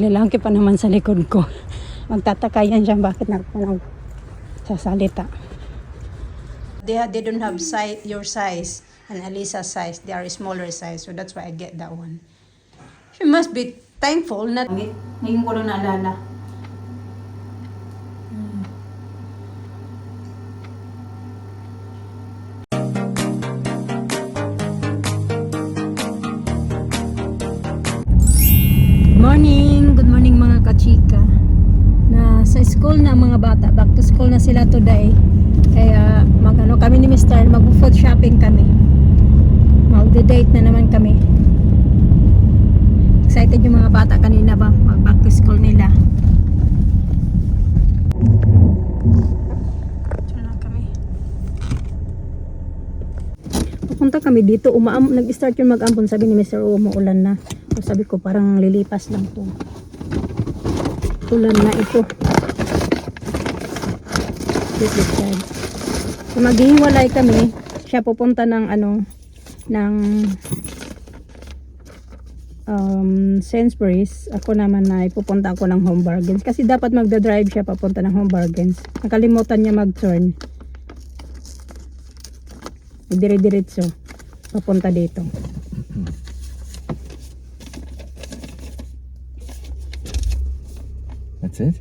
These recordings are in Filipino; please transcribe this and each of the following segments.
Lalaki pa naman sa likod ko. Magtataka yan siya bakit nagsasalita. They don't have size, your size and Alisa's size. They are smaller size, so that's why I get that one. She must be thankful. Ngayon ko lang naalala. Good morning mga kachika. Na sa school na mga bata, back to school na sila today. Kaya kami ni Mr. mag-food shopping kami. Mag-date na naman kami. Excited yung mga bata kanina ba mag-back to school nila. Ito na kami. Pupunta kami dito, nag-start yung mag-ampon, sabi ni Mr. umuulan na. So, sabi ko parang lilipas lang to. Ulan na ito. So, maghihiwalay kami. Siya pupunta ng Sainsbury's. Ako naman na pupunta ako ng Home Bargains. Kasi dapat magdadrive siya papunta ng Home Bargains. Nakalimutan niya mag-turn. Dire-diretso. Papunta dito. That's it?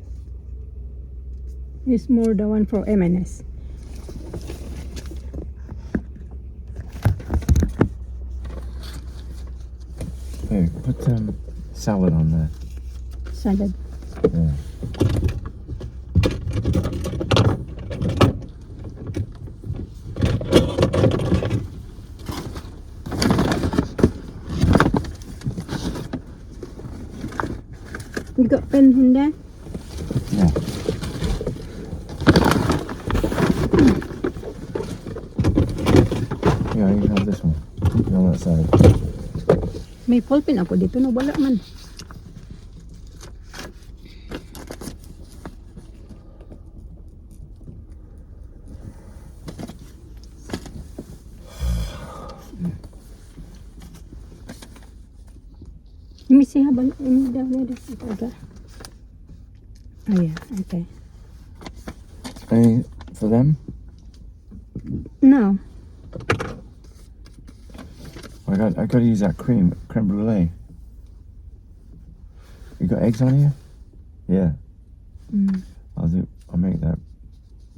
It's more the one for M&S. Hey, put salad on there. Salad. Yeah. You got pen in there? Yeah. Yeah, you can have this one. On that side. May ballpen ako dito no, wala man. Let me see habang okay. Oh yeah, okay. Any for them? No. I gotta use that creme brulee. You got eggs on here? Yeah. I'll make that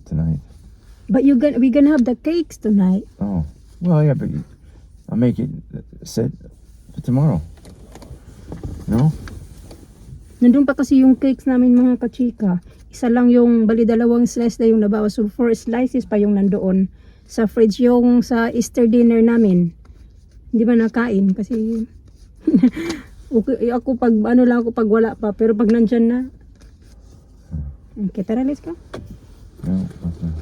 tonight. But we're gonna have the cakes tonight. Oh, well, yeah, but I'll make it set for tomorrow. No? Nandun pa kasi yung cakes namin mga kachika. Isa lang yung, bali dalawang slice na yung nabawas. So 4 slices pa yung nandoon sa fridge yung sa Easter dinner namin. Hindi ba nakain kasi okay, ako pag lang ako pag wala pa, pero pag nandyan na. Okay, tara, let's go. No, nothing.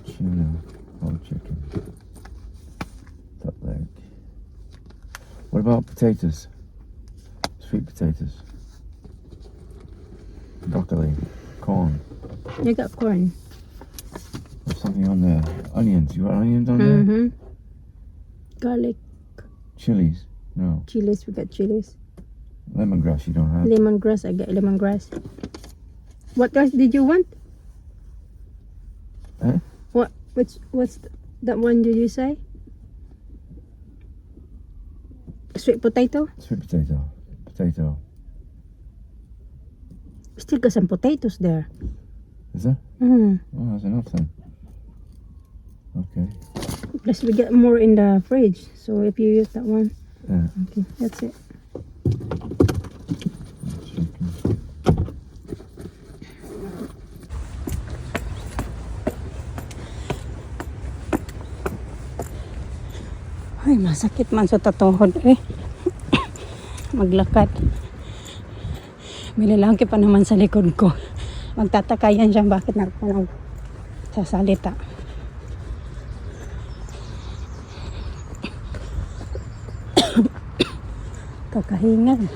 Tuna, whole chicken, butt leg. What about potatoes? Sweet potatoes, broccoli, corn. I got corn. There's something on there. Onions. You got onions on there? Garlic. Chilies. No. Chilies, we got chilies. Lemongrass you don't have. Lemongrass, I got lemongrass. What else did you want? Eh? What's that one did you say? Sweet potato? Sweet potato. Potato. Still got some potatoes there. Is there? Mm. Oh, that's enough then. Okay. Plus we get more in the fridge. So if you use that one. Yeah. Okay, that's it. Ay, masakit man sa tatuhod eh. Maglakad. May lalaki pa naman sa likod ko. Magtataka yan siya bakit nagsasalita. Kakahingan.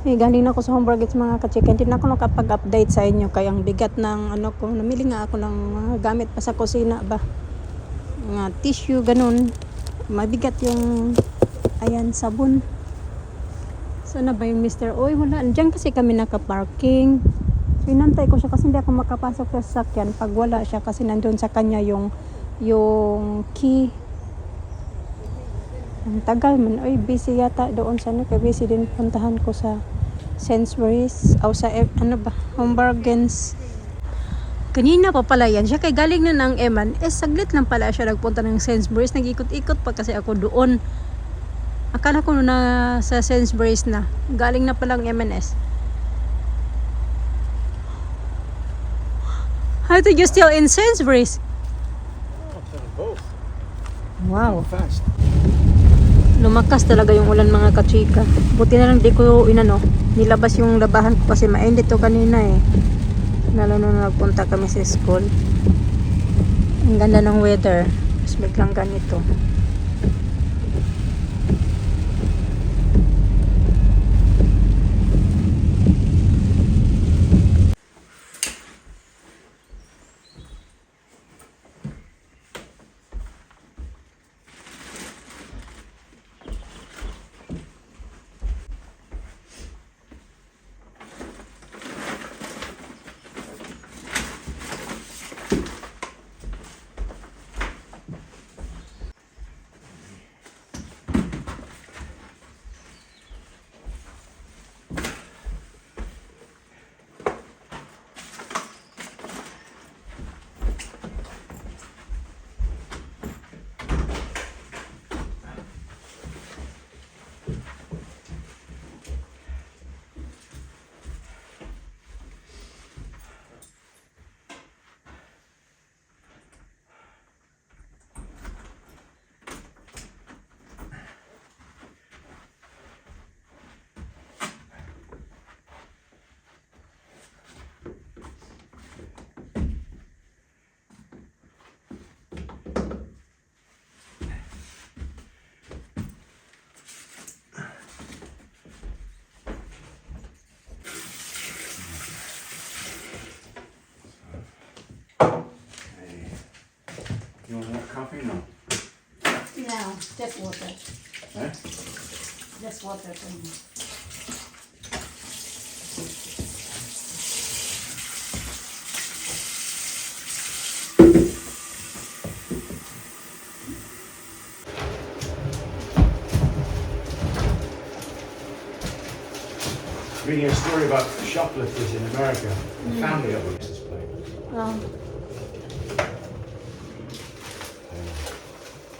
Galing na ako sa Home Bargains mga kachika. Hindi na ako nakapag-update sa inyo. Kaya ang bigat ng ano ko. Namili nga ako ng mga gamit pa sa kusina ba. Mga tissue, ganun. Mabigat yung, ayan, sabon. Sana ba yung Mr. Oy? Wala. Diyan kasi kami nakaparking. So, inantay ko siya kasi hindi ako makapasok sa sasakyan pag wala siya kasi nandun sa kanya yung key. Ang tagal man. Oy, busy yata doon sa ano. Kaya busy din puntahan ko sa Sainsbury's o sa ano ba, Home Bargains. Kanina pa pala yan siya, kay galing na ng M&S, saglit lang pala siya nagpunta ng Sainsbury's, nag-ikot-ikot pa kasi ako doon. Akala ko na sa Sainsbury's na, galing na palang M&S. How did you still in Sainsbury's? Wow. Fast. Lumakas talaga yung ulan mga kachika. Buti na lang di ko nilabas yung labahan ko kasi mainit to kanina eh. Lalo nung nagpunta kami sa school. Ang ganda ng weather. Mas biglang ganito. You want more coffee? No. No, just water. Eh? Just water for me. Reading a story about shoplifters in America. The family of them is displayed.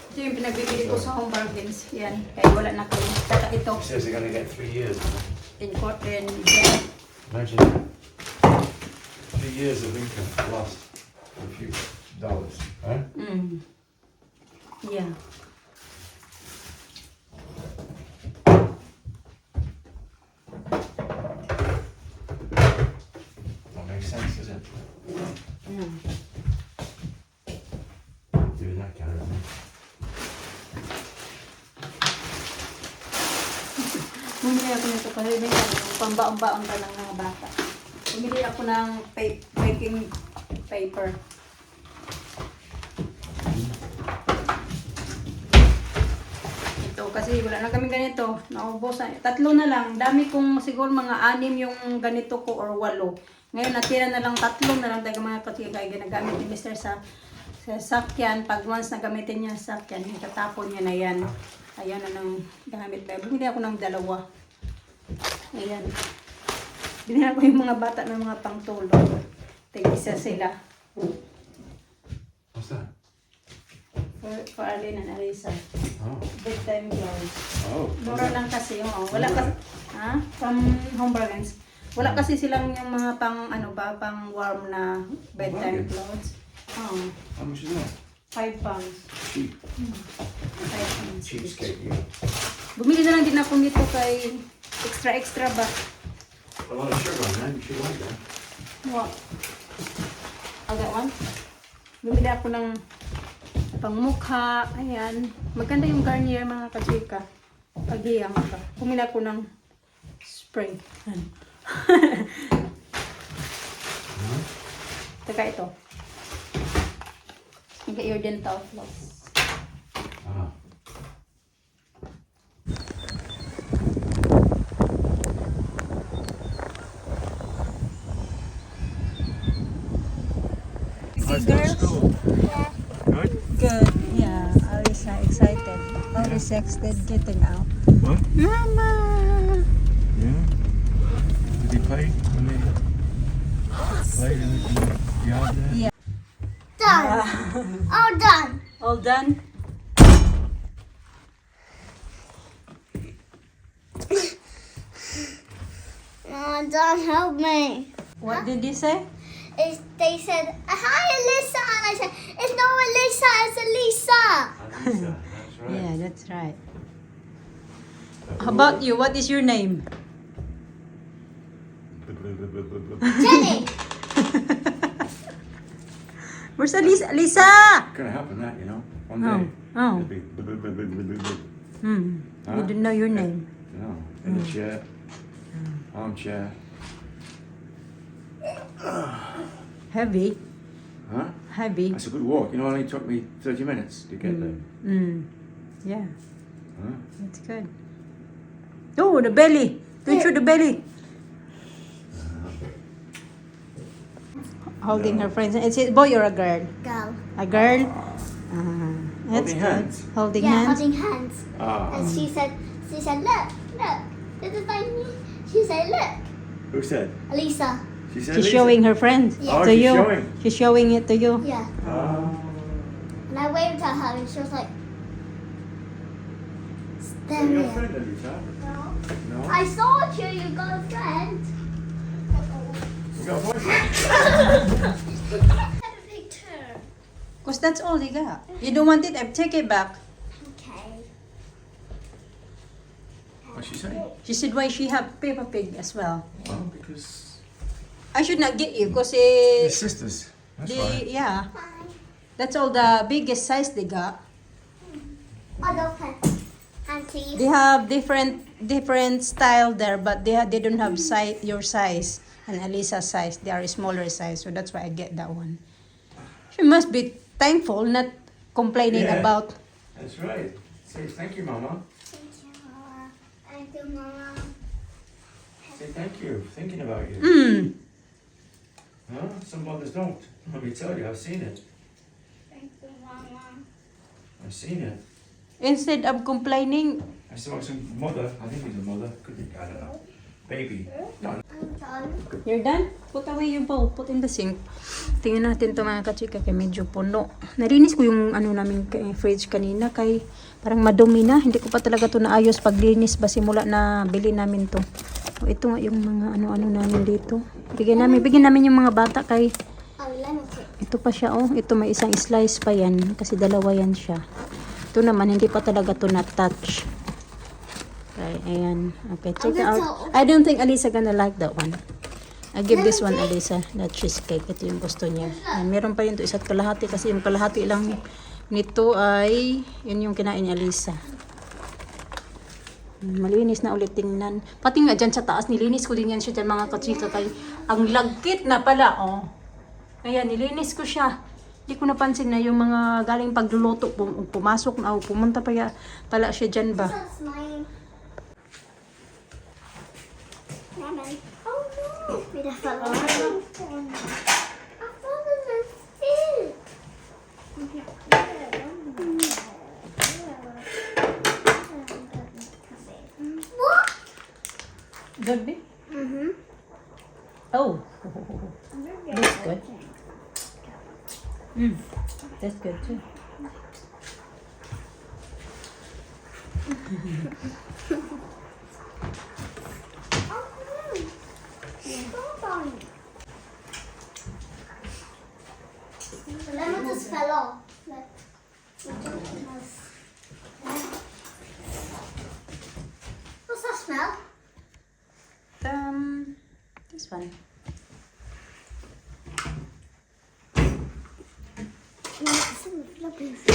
Ito yung pinagbibili ko sa Home Bargains. Yan. Kaya wala na kayo. Kata ito. It says they're going to get 3 years. In court and yeah. Imagine that. 3 years of income lost for a few dollars. Huh? Yeah. That makes sense, does it? Yeah. Doing that kind of thing. Bumili ako nito kasi may pambaon-baon ka ng mga bata. Bumili ako ng baking paper. Ito kasi wala na kami ganito. Naubos na. 3 na lang. Dami kong siguro mga 6 yung ganito ko or 8. Ngayon natira na lang 3 na lang tayo mga katiga. Ginagamit ni Mr. sa sakyan. Pag once nagamitin niya sa sakyan, itatapon niya na yan. Ayan na ng gamit tayo. Bumili ako ng 2. Ayan. Binili ko yung mga bata ng mga pangtulog. Tig-isa sila. What's that? For Arlene and Arisa. Oh. Bedtime clothes. Oh. Mura lang kasi. Wala kasi. From Home Bargains. Wala kasi silang yung mga pang warm na bedtime Bargains? clothes. How much is that? £5. Cheap. 5 pounds. Cheapskate, yeah. Bumili na lang din ako nito kay extra ba? A lot of sugar on that. You should like that. What? I got one. Bumili ako ng pangmukha. Ayan. Maganda yung Garnier mga kachika. Paghiyang ka. Bumili ako ng Spray. Teka ito. Get your dental floss. Ah. See girls? Good? Good. Yeah, Alisa excited. Alisa excited getting out. What? Mama! Yeah. Did he play when they played in the yard there? Yeah. Done. All done. All done? Oh, don't help me. What did you say? They said, hi, Alyssa. And I said, it's not Alyssa, it's Elisa. Lisa, that's right. Yeah, that's right. How about you? What is your name? Jenny. Where's Alisa? Lisa! Gonna happen that, you know, one Oh, day. oh. It'll be Hmm. Huh? You didn't know your name. No, in the chair, armchair. Heavy. Huh? Heavy. That's a good walk. You know, it only took me 30 minutes to get there. Mm. Yeah, Huh? that's good. Oh, the belly. Don't show the belly. Holding her friends. Is it a boy or a girl? Go. A girl? That's Holding good. hands? Holding Yeah, hands? holding hands. Ah. And she said, look. This is like me. She said, look. Who said? Elisa. She said She's Lisa. showing her friends Oh, to she's you. showing. She's showing it to you. Yeah. Ah. And I waved at her and she was like, Is that staring your at friend, Lisa? No. No? I saw you, you got a friend. You got a boyfriend? Have a picture. Because that's all they got. You don't want it? I take it back. Okay. What's she saying? She said, why she have Peppa Pig as well? Well, because I should not get you because your sisters. That's right. yeah, Bye. that's all the biggest size they got. Other pen. Auntie. They have different style there, but they don't have size your size and Alisa's size. They are a smaller size, so that's why I get that one. She must be thankful, not complaining Yeah. about. That's right. Say thank you, Mama. Thank you, Mama. Thank you, Mama. Say thank you for thinking about you. Mm. Huh? Some mothers don't. Let me tell you, I've seen it. Thank you, Mama. I've seen it. Instead of complaining, I saw some mother. I think he's a mother. Could be. I don't know. Baby. Done. I'm done. you're done. Put away your bowl. Put in the sink. Tingnan natin to mga kachika kay medyo puno. Narinis ko yung ano namin fridge kanina kay parang madumi na. Hindi ko pa talaga to naayos paglinis ba simula na bili namin to. O, ito nga yung mga ano-ano namin dito. Bigyan namin yung mga bata kay Oh, lemon cake. ito pa siya oh. Ito may isang slice pa yan kasi dalawa yan siya. Ito naman hindi pa talaga to na-touch. Okay, ayan. Okay, check it out. I don't think Alisa gonna like that one. I give this one Alisa, that cheesecake. Ito yung gusto niya. And meron pa yun to isa't kalahati kasi yung kalahati lang nito ay yun yung kinain ni Alisa. Malinis na ulit tingnan. Pati nga dyan sa taas, nilinis ko din yan siya dyan mga kachika. Kay, ang lagkit na pala, oh. Ayan, nilinis ko siya. Hindi ko napansin na yung mga galing pagluluto, pumasok na, pumunta pa pala siya dyan ba. That's mine. Lemon. Oh no! We just fell off. I thought it was still. What? Good, babe? Mm-hmm. Oh. That's good. That's good too. The lemon just fell off. Like, what's that smell? This one. No, it's in the Philippines.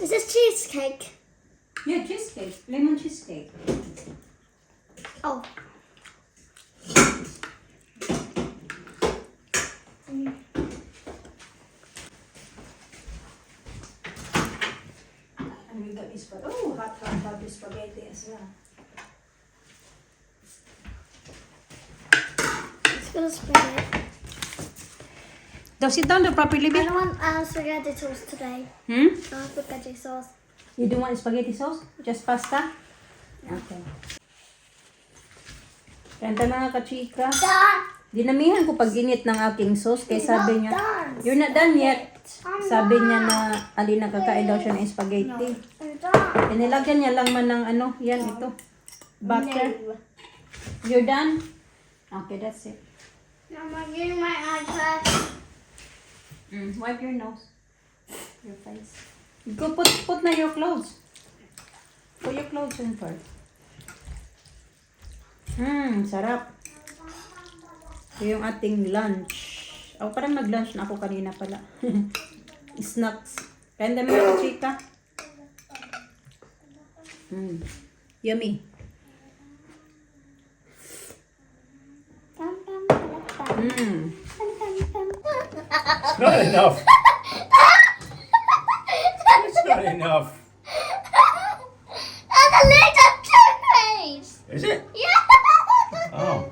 Is this cheesecake? Yeah, cheesecake. Lemon cheesecake. Oh. And we got this, oh, hot baby spaghetti as well. It's gonna spread it. Now sit down properly, I babe. don't want spaghetti sauce today. Hmm? I want spaghetti sauce. You don't want spaghetti sauce? Just pasta? Okay. Kanta mga kachika. Done. Dinamihan ko pag-init ng aking sauce kaya sabi niya, done. you're not done yet. I'm Sabi niya not. na alin nakakain daw siya ng spaghetti. I'm done. Inilagyan niya lang man ng ano, yan ito. Butter. No. You're done? Okay, that's it. Now I'm getting my iPad. Wipe your nose. Your face. Go put na your clothes. Put your clothes in first. Sarap. Ito yung ating lunch. Ako parang nag-lunch na ako kanina pala. Snacks. Kaya dami ako, chika. Yummy. Bum, bum, bum, bum. Bum, bum, bum. It's not enough. It's not enough. That's a little toothpaste. Is it? Yeah. Oh.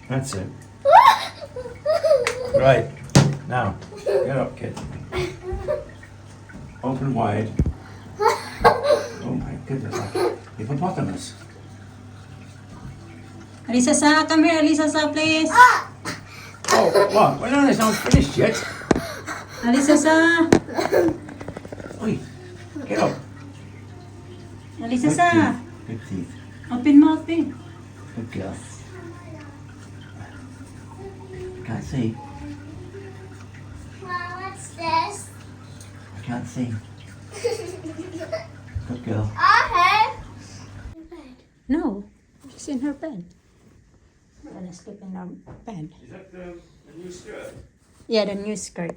That's it. Right. Now, get up, kid. Open wide. Oh my goodness, like hippopotamus. Alisa sa, come here, Alisa sa, please. Oh, what? Well, no, it's not finished yet. Alisa sa. Oi, get up. Alisa sa. Good teeth. Open mouth, babe. Good girl. Can't see. Well, what's this? I can't see. Good girl. Okay. No, she's in her bed. We're gonna sleep in our bed. Is that the new skirt? Yeah, the new skirt.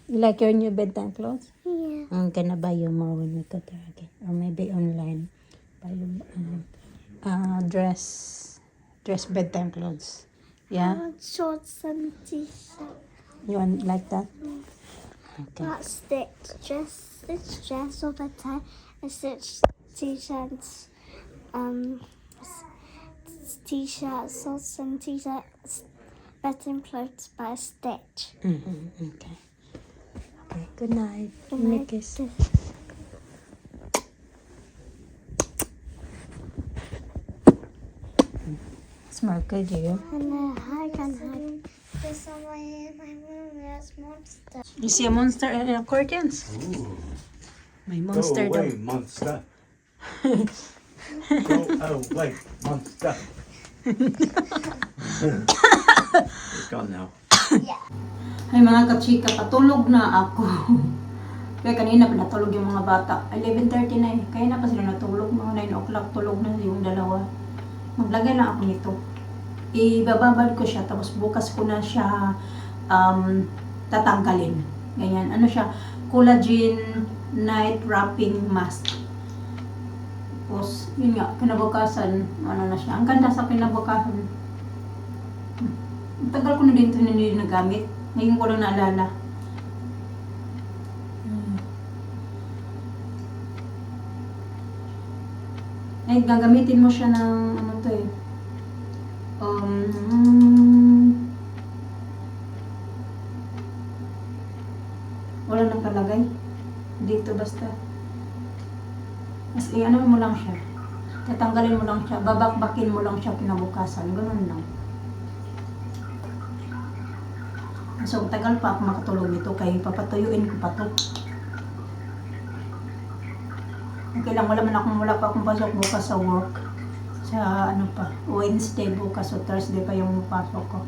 You like your new bedtime clothes? Yeah. I'm gonna buy you more when we go there again. Or maybe online. Buy you dress bedtime clothes. I Yeah? want shorts and t-shirt. You want like that? Okay. Not stitch. It's dress all the time. And stitch t-shirts. T-shirts, shorts and t-shirts. Bedtime clothes by Stitch. Okay. Okay, good night. Good Give me a night. kiss. Smell good, you. And I can hide. There's someone in my room that's monster. You see a monster in accordions? Ooh. May monster Go away, monster. Go away, monster. It's gone now. Ay mga kachika, patulog na ako. Kaya kanina pinatulog yung mga bata. 11:30 na eh. Kaya na pa sila natulog. Mga 9 o'clock tulog na yung dalawa. Maglagay lang ako nito. Ibababad ko siya. Tapos bukas ko na siya tatanggalin. Ganyan. Ano siya? Collagen night wrapping mask. Tapos, yun nga, kinabukasan, ano na siya. Ang ganda sa kinabukasan. Ang tagal ko na din ito hindi nagamit. Ngayon ko lang naalala. Ay, gagamitin mo siya ng ano to eh. Wala nang kalagay. Dito basta. As ano mo lang siya. Tatanggalin mo lang siya. Babakbakin mo lang siya kinabukasan. Ganun lang. So, tagal pa ako makatulog nito kaya papatuyuin ko pa to. Okay lang, wala pa akong pasok bukas sa work. Sa ano pa, Wednesday bukas o Thursday pa yung pasok ko.